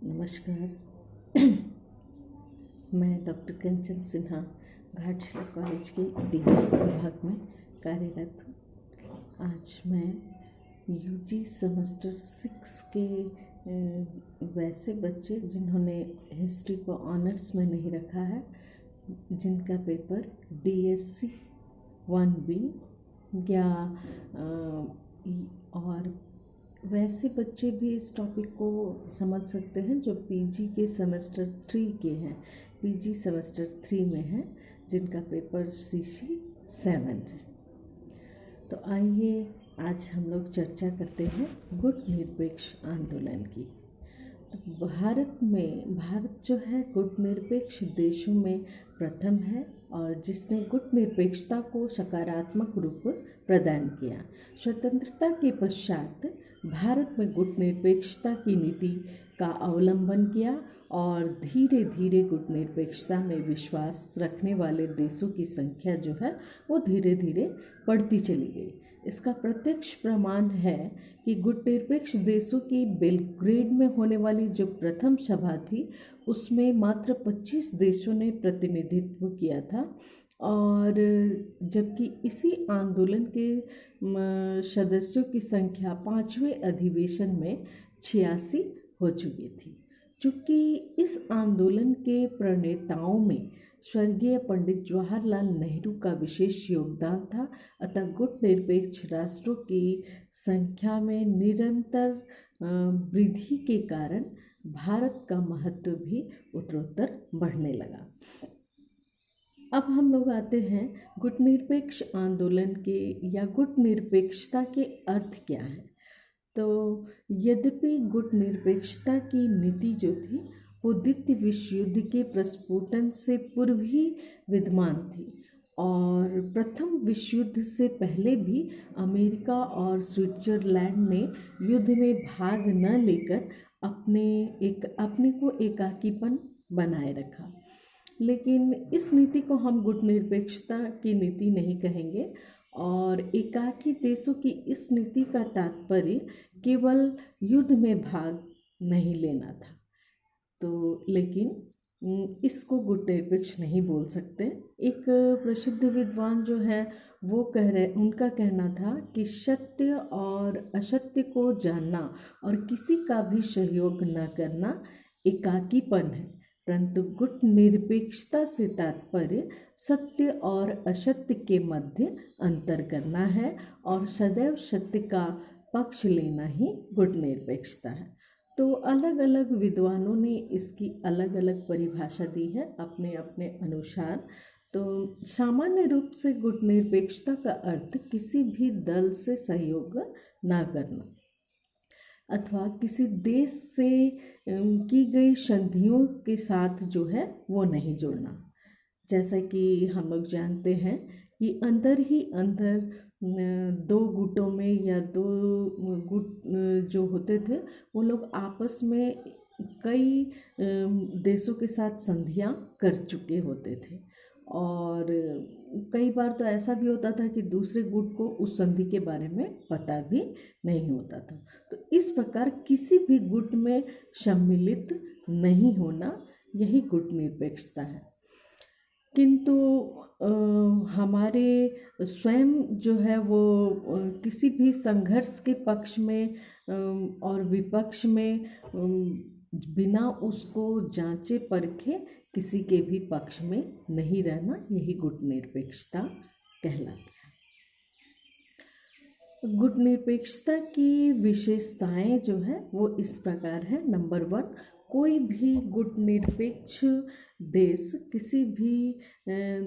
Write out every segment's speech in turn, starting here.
नमस्कार। मैं डॉक्टर कंचन सिन्हा घाटशिला कॉलेज के इतिहास विभाग में कार्यरत हूँ। आज मैं यूजी सेमेस्टर 6 के वैसे बच्चे जिन्होंने हिस्ट्री को ऑनर्स में नहीं रखा है, जिनका पेपर DSC 1B या और वैसे बच्चे भी इस टॉपिक को समझ सकते हैं जो पीजी के सेमेस्टर 3 के हैं, पीजी सेमेस्टर 3 में हैं, जिनका पेपर CC 7 है। तो आइए आज हम लोग चर्चा करते हैं गुट निरपेक्ष आंदोलन की। तो भारत जो है गुट निरपेक्ष देशों में प्रथम है और जिसने गुट निरपेक्षता को सकारात्मक रूप प्रदान किया। स्वतंत्रता के पश्चात भारत में गुट निरपेक्षता की नीति का अवलंबन किया और धीरे धीरे गुट निरपेक्षता में विश्वास रखने वाले देशों की संख्या जो है वो धीरे धीरे बढ़ती चली गई। इसका प्रत्यक्ष प्रमाण है कि गुट निरपेक्ष देशों की बेलग्रेड में होने वाली जो प्रथम सभा थी उसमें मात्र 25 देशों ने प्रतिनिधित्व किया था, और जबकि इसी आंदोलन के सदस्यों की संख्या 5वें अधिवेशन में 86 हो चुकी थी। चूँकि इस आंदोलन के प्रणेताओं में स्वर्गीय पंडित जवाहरलाल नेहरू का विशेष योगदान था, अतः गुट निरपेक्ष राष्ट्रों की संख्या में निरंतर वृद्धि के कारण भारत का महत्व भी उत्तरोत्तर बढ़ने लगा। अब हम लोग आते हैं गुट निरपेक्ष आंदोलन के या गुट निरपेक्षता के अर्थ क्या है। तो यद्यपि गुट निरपेक्षता की नीति जो थी वो द्वितीय विश्व युद्ध के प्रस्फुटन से पूर्व ही विद्यमान थी, और प्रथम विश्व युद्ध से पहले भी अमेरिका और स्विट्जरलैंड ने युद्ध में भाग न लेकर अपने को एकाकीपन बनाए रखा। लेकिन इस नीति को हम गुट निरपेक्षता की नीति नहीं कहेंगे, और एकाकी देशों की इस नीति का तात्पर्य केवल युद्ध में भाग नहीं लेना था। तो लेकिन इसको गुट निरपेक्ष नहीं बोल सकते। एक प्रसिद्ध विद्वान जो है वो उनका कहना था कि सत्य और असत्य को जानना और किसी का भी सहयोग न करना एकाकीपन है, परंतु गुट निरपेक्षता से तात्पर्य सत्य और असत्य के मध्य अंतर करना है और सदैव सत्य का पक्ष लेना ही गुट निरपेक्षता है। तो अलग अलग विद्वानों ने इसकी अलग अलग परिभाषा दी है अपने अपने अनुसार। तो सामान्य रूप से गुट निरपेक्षता का अर्थ किसी भी दल से सहयोग ना करना अथवा किसी देश से की गई संधियों के साथ जो है वो नहीं जुड़ना। जैसा कि हम लोग जानते हैं कि अंदर ही अंदर दो गुटों में या दो गुट जो होते थे वो लोग आपस में कई देशों के साथ संधियां कर चुके होते थे, और कई बार तो ऐसा भी होता था कि दूसरे गुट को उस संधि के बारे में पता भी नहीं होता था। तो इस प्रकार किसी भी गुट में सम्मिलित नहीं होना, यही गुट निरपेक्षता है। किंतु हमारे स्वयं जो है वो किसी भी संघर्ष के पक्ष में और विपक्ष में बिना उसको जांचे परखे किसी के भी पक्ष में नहीं रहना, यही गुट निरपेक्षता कहलाती है। गुट निरपेक्षता की विशेषताएं जो है वो इस प्रकार है। नंबर 1, कोई भी गुट निरपेक्ष देश किसी भी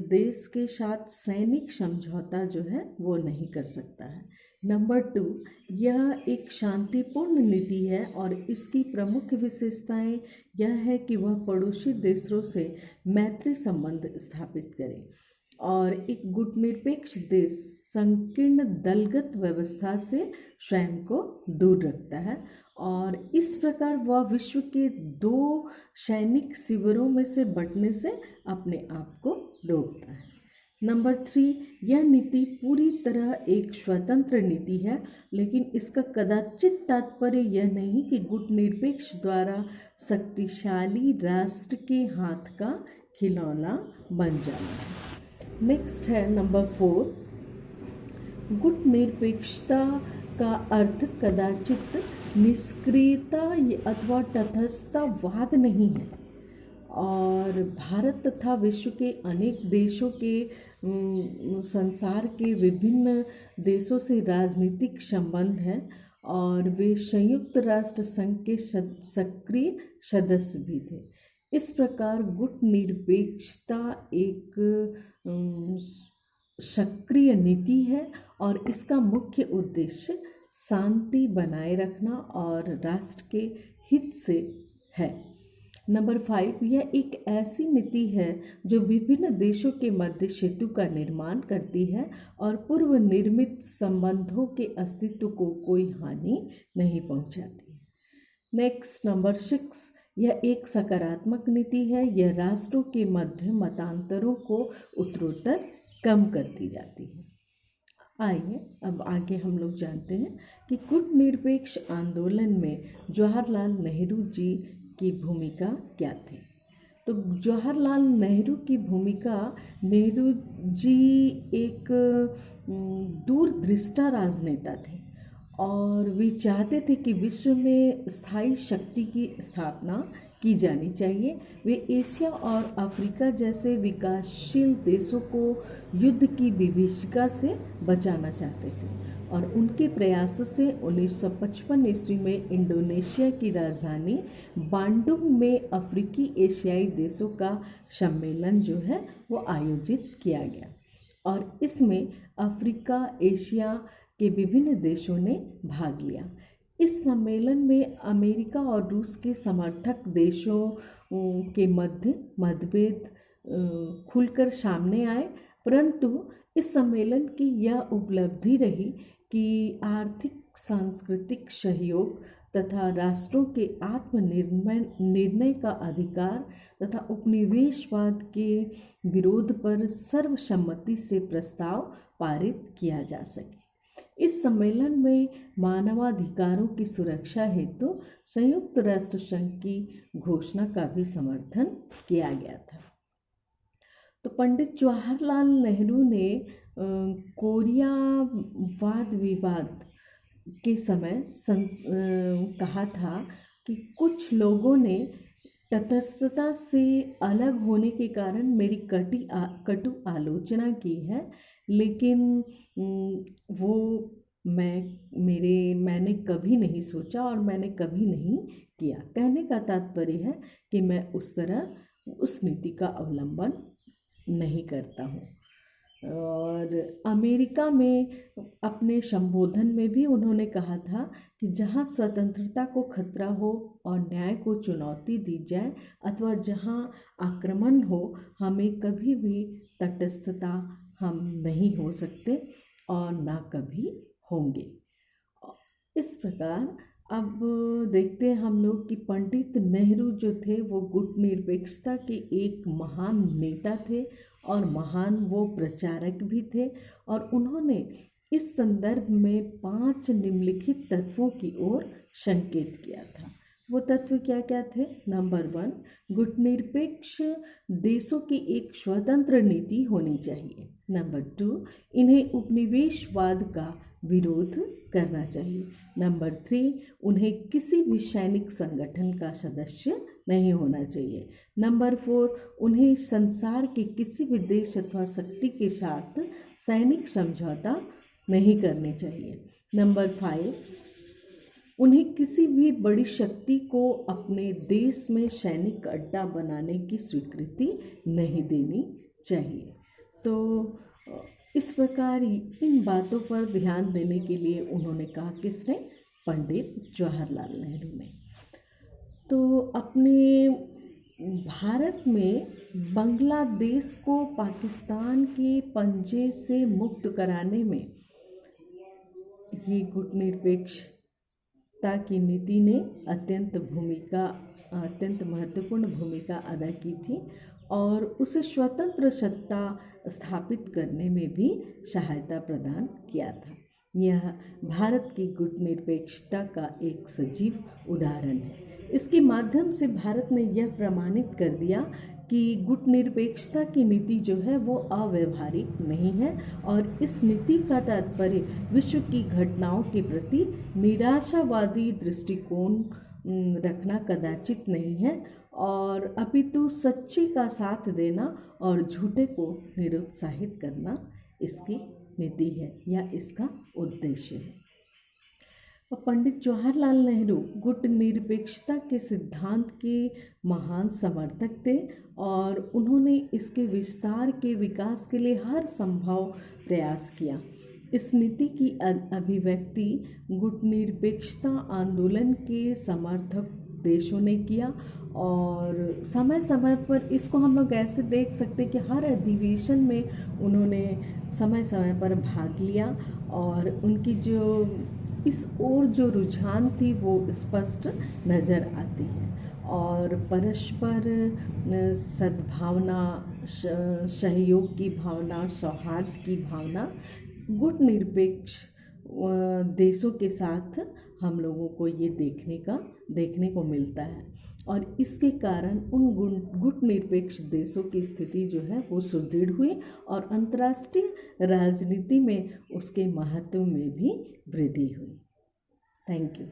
देश के साथ सैनिक समझौता जो है वो नहीं कर सकता है। नंबर 2, यह एक शांतिपूर्ण नीति है और इसकी प्रमुख विशेषताएं यह है कि वह पड़ोसी देशों से मैत्री संबंध स्थापित करे, और एक गुट निरपेक्ष देश संकीर्ण दलगत व्यवस्था से स्वयं को दूर रखता है, और इस प्रकार वह विश्व के 2 सैनिक शिविरों में से बंटने से अपने आप को रोकता है। नंबर 3, यह नीति पूरी तरह एक स्वतंत्र नीति है, लेकिन इसका कदाचित तात्पर्य यह नहीं कि गुटनिरपेक्ष द्वारा शक्तिशाली राष्ट्र के हाथ का खिलौना बन जाना है। नेक्स्ट है नंबर 4, गुटनिरपेक्षता का अर्थ कदाचित निष्क्रियता अथवा तटस्थतावाद नहीं है, और भारत तथा विश्व के अनेक देशों के संसार के विभिन्न देशों से राजनीतिक संबंध हैं और वे संयुक्त राष्ट्र संघ के सक्रिय सदस्य भी थे। इस प्रकार गुटनिरपेक्षता एक सक्रिय नीति है और इसका मुख्य उद्देश्य शांति बनाए रखना और राष्ट्र के हित से है। नंबर 5, यह एक ऐसी नीति है जो विभिन्न देशों के मध्य सेतु का निर्माण करती है और पूर्व निर्मित संबंधों के अस्तित्व को कोई हानि नहीं पहुंचाती है। नेक्स्ट नंबर 6, यह एक सकारात्मक नीति है। यह राष्ट्रों के मध्य मतांतरों को उत्तरोत्तर कम करती जाती है। आइए अब आगे हम लोग जानते हैं कि गुटनिरपेक्ष आंदोलन में जवाहरलाल नेहरू जी की भूमिका क्या थी। तो जवाहरलाल नेहरू की भूमिका, नेहरू जी एक दूरदृष्टा राजनेता थे और वे चाहते थे कि विश्व में स्थायी शक्ति की स्थापना की जानी चाहिए। वे एशिया और अफ्रीका जैसे विकासशील देशों को युद्ध की विभीषिका से बचाना चाहते थे और उनके प्रयासों से 1955 ईस्वी में इंडोनेशिया की राजधानी बांडुंग में अफ्रीकी एशियाई देशों का सम्मेलन जो है वो आयोजित किया गया और इसमें अफ्रीका, एशिया के विभिन्न देशों ने भाग लिया। इस सम्मेलन में अमेरिका और रूस के समर्थक देशों के मध्य मतभेद खुलकर सामने आए, परंतु इस सम्मेलन की यह उपलब्धि रही कि आर्थिक सांस्कृतिक सहयोग तथा राष्ट्रों के निर्णय का अधिकार तथा उपनिवेशवाद के विरोध पर सर्वसम्मति से प्रस्ताव पारित किया जा सके। इस सम्मेलन में मानवाधिकारों की सुरक्षा हेतु संयुक्त राष्ट्र संघ की घोषणा का भी समर्थन किया गया था। तो पंडित जवाहरलाल नेहरू ने कोरिया वाद विवाद के समय कहा था कि कुछ लोगों ने तटस्थता से अलग होने के कारण मेरी कटु आलोचना की है, लेकिन वो मैंने कभी नहीं सोचा और मैंने कभी नहीं किया। कहने का तात्पर्य है कि मैं उस नीति का अवलंबन नहीं करता हूँ। और अमेरिका में अपने संबोधन में भी उन्होंने कहा था कि जहाँ स्वतंत्रता को खतरा हो और न्याय को चुनौती दी जाए अथवा जहाँ आक्रमण हो, हमें कभी भी तटस्थता हम नहीं हो सकते और ना कभी होंगे। इस प्रकार अब देखते हैं हम लोग कि पंडित नेहरू जो थे वो गुटनिरपेक्षता के एक महान नेता थे और महान वो प्रचारक भी थे और उन्होंने इस संदर्भ में 5 निम्नलिखित तत्वों की ओर संकेत किया था। वो तत्व क्या क्या थे? नंबर 1, गुटनिरपेक्ष देशों की एक स्वतंत्र नीति होनी चाहिए। नंबर 2, इन्हें उपनिवेशवाद का विरोध करना चाहिए। नंबर 3, उन्हें किसी भी सैनिक संगठन का सदस्य नहीं होना चाहिए। नंबर 4, उन्हें संसार के किसी भी देश अथवा शक्ति के साथ सैनिक समझौता नहीं करने चाहिए। नंबर 5, उन्हें किसी भी बड़ी शक्ति को अपने देश में सैनिक अड्डा बनाने की स्वीकृति नहीं देनी चाहिए। तो इस प्रकार इन बातों पर ध्यान देने के लिए उन्होंने कहा, किसने? पंडित जवाहरलाल नेहरू ने। तो अपने भारत में बांग्लादेश को पाकिस्तान के पंजे से मुक्त कराने में ये गुटनिरपेक्षता निरपेक्षता की नीति ने अत्यंत महत्वपूर्ण भूमिका अदा की थी और उसे स्वतंत्र सत्ता स्थापित करने में भी सहायता प्रदान किया था। यह भारत की गुटनिरपेक्षता का एक सजीव उदाहरण है। इसके माध्यम से भारत ने यह प्रमाणित कर दिया कि गुटनिरपेक्षता की नीति जो है वो अव्यावहारिक नहीं है और इस नीति का तात्पर्य विश्व की घटनाओं के प्रति निराशावादी दृष्टिकोण रखना कदाचित नहीं है और अपितु सच्चे का साथ देना और झूठे को निरुत्साहित करना इसकी नीति है या इसका उद्देश्य है। पंडित जवाहरलाल नेहरू गुटनिरपेक्षता के सिद्धांत के महान समर्थक थे और उन्होंने इसके विस्तार के विकास के लिए हर संभव प्रयास किया। इस नीति की अभिव्यक्ति गुटनिरपेक्षता आंदोलन के समर्थक देशों ने किया और समय समय पर इसको हम लोग ऐसे देख सकते हैं कि हर अधिवेशन में उन्होंने समय समय पर भाग लिया और उनकी जो इस ओर जो रुझान थी वो स्पष्ट नज़र आती है और परस्पर सद्भावना, सहयोग की भावना, सौहार्द की भावना गुटनिरपेक्ष देशों के साथ हम लोगों को ये देखने को मिलता है और इसके कारण उन गुटनिरपेक्ष देशों की स्थिति जो है वो सुदृढ़ हुई और अंतर्राष्ट्रीय राजनीति में उसके महत्व में भी वृद्धि हुई। Thank you.